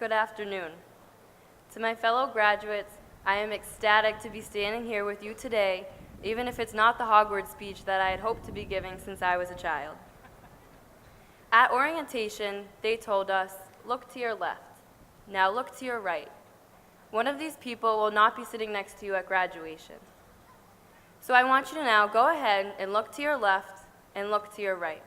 good afternoon. To my fellow graduates, I am ecstatic to be standing here with you today, even if it's not the Hogwarts speech that I had hoped to be giving since I was a child. At orientation, they told us, look to your left. Now look to your right. One of these people will not be sitting next to you at graduation. So I want you to now go ahead and look to your left and look to your right.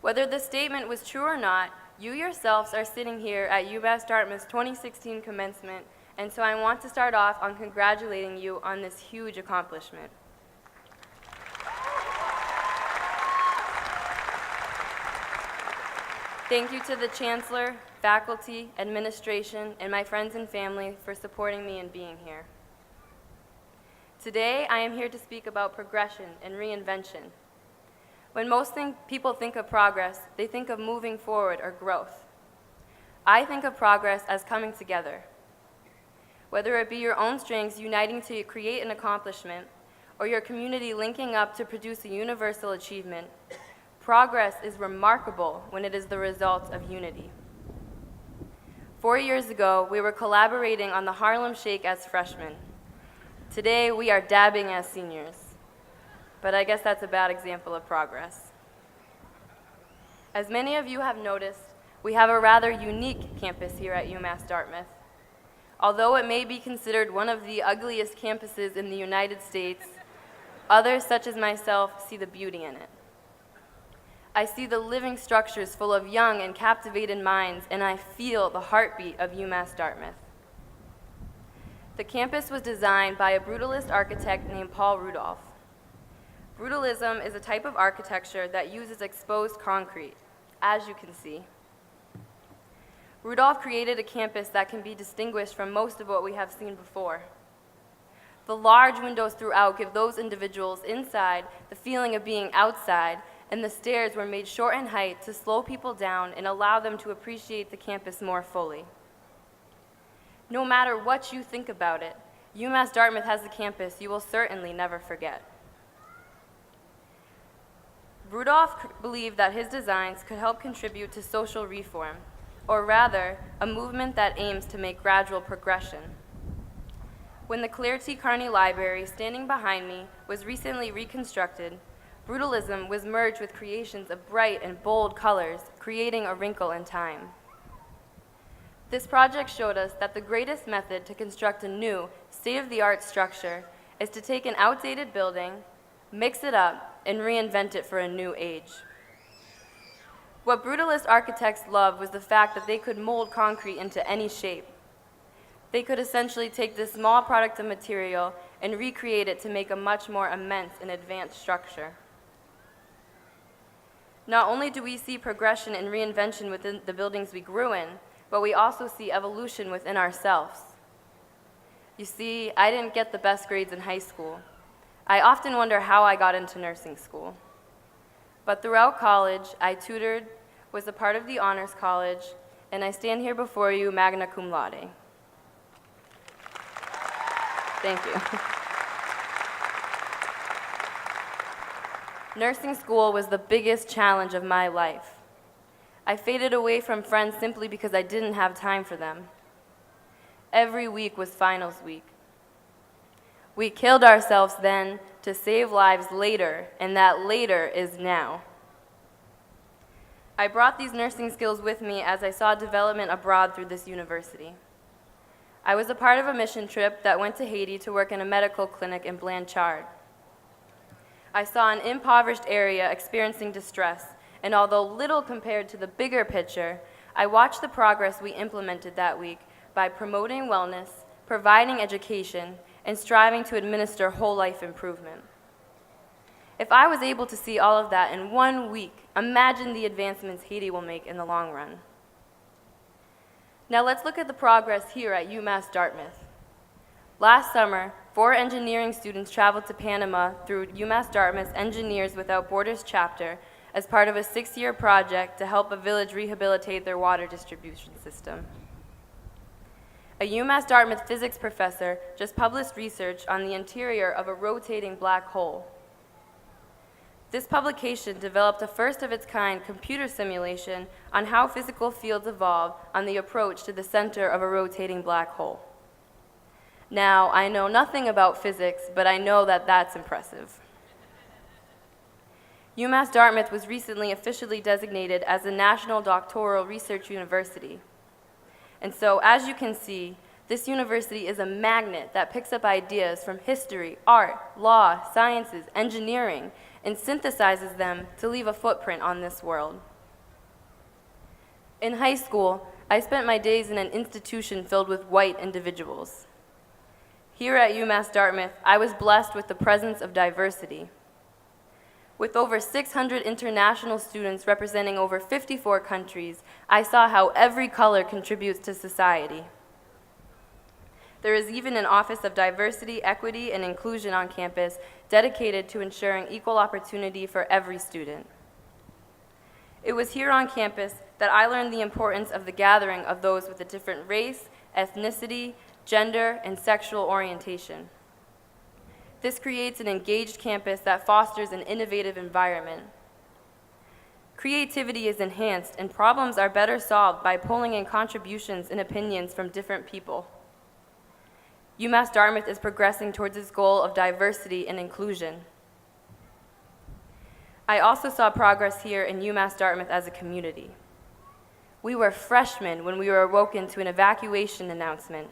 Whether the statement was true or not, you yourselves are sitting here at UMass Dartmouth's 2016 commencement, and so I want to start off on congratulating you on this huge accomplishment. Thank you to the Chancellor, faculty, administration, and my friends and family for supporting me and being here. Today, I am here to speak about progression and reinvention. When most people think of progress, they think of moving forward or growth. I think of progress as coming together. Whether it be your own strengths uniting to create an accomplishment, or your community linking up to produce a universal achievement, progress is remarkable when it is the result of unity. 4 years ago, we were collaborating on the Harlem Shake as freshmen. Today, we are dabbing as seniors. But I guess that's a bad example of progress. As many of you have noticed, we have a rather unique campus here at UMass Dartmouth. Although it may be considered one of the ugliest campuses in the United States, others, such as myself, see the beauty in it. I see the living structures full of young and captivated minds, and I feel the heartbeat of UMass Dartmouth. The campus was designed by a brutalist architect named Paul Rudolph. Brutalism is a type of architecture that uses exposed concrete, as you can see. Rudolph created a campus that can be distinguished from most of what we have seen before. The large windows throughout give those individuals inside the feeling of being outside, and the stairs were made short in height to slow people down and allow them to appreciate the campus more fully. No matter what you think about it, UMass Dartmouth has a campus you will certainly never forget. Rudolph believed that his designs could help contribute to social reform, or rather, a movement that aims to make gradual progression. When the Claire T. Carney Library, standing behind me, was recently reconstructed, brutalism was merged with creations of bright and bold colors, creating a wrinkle in time. This project showed us that the greatest method to construct a new, state-of-the-art structure is to take an outdated building, mix it up, and reinvent it for a new age. What brutalist architects loved was the fact that they could mold concrete into any shape. They could essentially take this small product of material and recreate it to make a much more immense and advanced structure. Not only do we see progression and reinvention within the buildings we grew in, but we also see evolution within ourselves. You see, I didn't get the best grades in high school. I often wonder how I got into nursing school. But throughout college, I tutored, was a part of the Honors College, and I stand here before you magna cum laude. Thank you. Nursing school was the biggest challenge of my life. I faded away from friends simply because I didn't have time for them. Every week was finals week. We killed ourselves then to save lives later, and that later is now. I brought these nursing skills with me as I saw development abroad through this university. I was a part of a mission trip that went to Haiti to work in a medical clinic in Blanchard. I saw an impoverished area experiencing distress, and although little compared to the bigger picture, I watched the progress we implemented that week by promoting wellness, providing education, and striving to administer whole life improvement. If I was able to see all of that in 1 week, imagine the advancements Haiti will make in the long run. Now let's look at the progress here at UMass Dartmouth. Last summer, 4 engineering students traveled to Panama through UMass Dartmouth's Engineers Without Borders chapter as part of a 6-year project to help a village rehabilitate their water distribution system. A UMass Dartmouth physics professor just published research on the interior of a rotating black hole. This publication developed a first-of-its-kind computer simulation on how physical fields evolve on the approach to the center of a rotating black hole. Now, I know nothing about physics, but I know that that's impressive. UMass Dartmouth was recently officially designated as a National Doctoral Research University. And so, as you can see, this university is a magnet that picks up ideas from history, art, law, sciences, engineering, and synthesizes them to leave a footprint on this world. In high school, I spent my days in an institution filled with white individuals. Here at UMass Dartmouth, I was blessed with the presence of diversity. With over 600 international students representing over 54 countries, I saw how every color contributes to society. There is even an Office of Diversity, Equity, and Inclusion on campus dedicated to ensuring equal opportunity for every student. It was here on campus that I learned the importance of the gathering of those with a different race, ethnicity, gender, and sexual orientation. This creates an engaged campus that fosters an innovative environment. Creativity is enhanced and problems are better solved by pulling in contributions and opinions from different people. UMass Dartmouth is progressing towards its goal of diversity and inclusion. I also saw progress here in UMass Dartmouth as a community. We were freshmen when we were awoken to an evacuation announcement.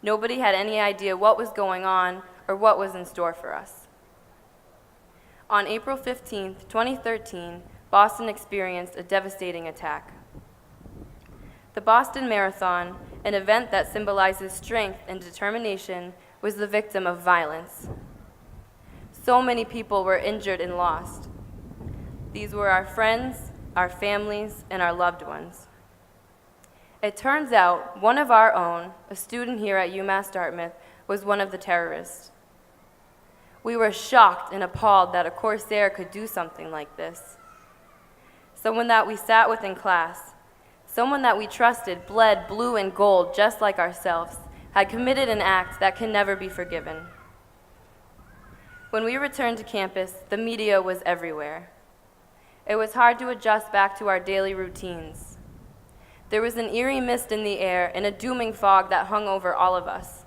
Nobody had any idea what was going on or what was in store for us. On April 15, 2013, Boston experienced a devastating attack. The Boston Marathon, an event that symbolizes strength and determination, was the victim of violence. So many people were injured and lost. These were our friends, our families, and our loved ones. It turns out one of our own, a student here at UMass Dartmouth, was one of the terrorists. We were shocked and appalled that a Corsair could do something like this. Someone that we sat with in class, someone that we trusted bled blue and gold just like ourselves, had committed an act that can never be forgiven. When we returned to campus, the media was everywhere. It was hard to adjust back to our daily routines. There was an eerie mist in the air and a dooming fog that hung over all of us.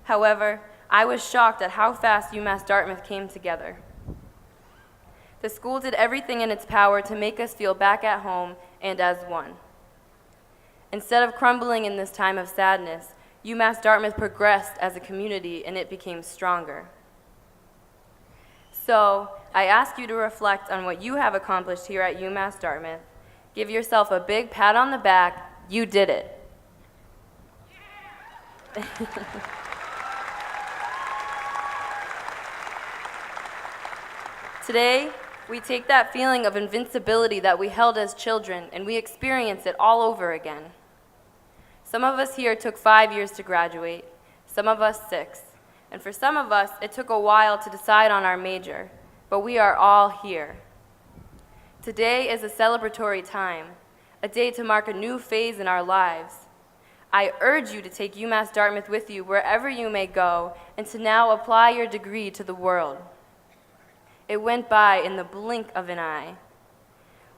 However, I was shocked at how fast UMass Dartmouth came together. The school did everything in its power to make us feel back at home and as one. Instead of crumbling in this time of sadness, UMass Dartmouth progressed as a community and it became stronger. So, I ask you to reflect on what you have accomplished here at UMass Dartmouth. Give yourself a big pat on the back. You did it. Today, we take that feeling of invincibility that we held as children and we experience it all over again. Some of us here took 5 years to graduate, some of us 6, and for some of us it took a while to decide on our major, but we are all here. Today is a celebratory time, a day to mark a new phase in our lives. I urge you to take UMass Dartmouth with you wherever you may go and to now apply your degree to the world. It went by in the blink of an eye.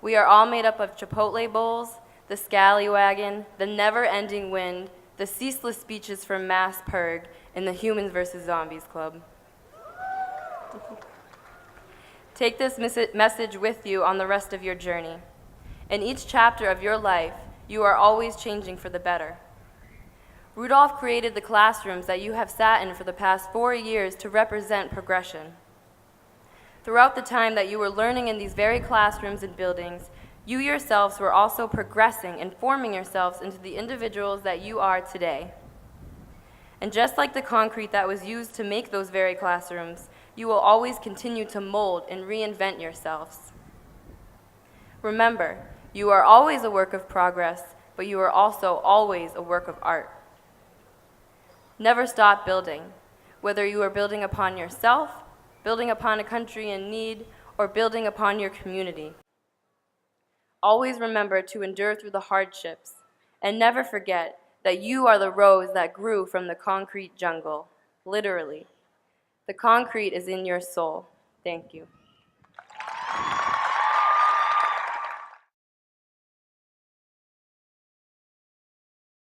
We are all made up of Chipotle bowls, the scallywagon, the never-ending wind, the ceaseless speeches from Mass Purg, and the Humans vs. Zombies Club. Take this message with you on the rest of your journey. In each chapter of your life, you are always changing for the better. Rudolph created the classrooms that you have sat in for the past 4 years to represent progression. Throughout the time that you were learning in these very classrooms and buildings, you yourselves were also progressing and forming yourselves into the individuals that you are today. And just like the concrete that was used to make those very classrooms, you will always continue to mold and reinvent yourselves. Remember, you are always a work of progress, but you are also always a work of art. Never stop building, whether you are building upon yourself, building upon a country in need, or building upon your community. Always remember to endure through the hardships, and never forget that you are the rose that grew from the concrete jungle, literally. The concrete is in your soul. Thank you.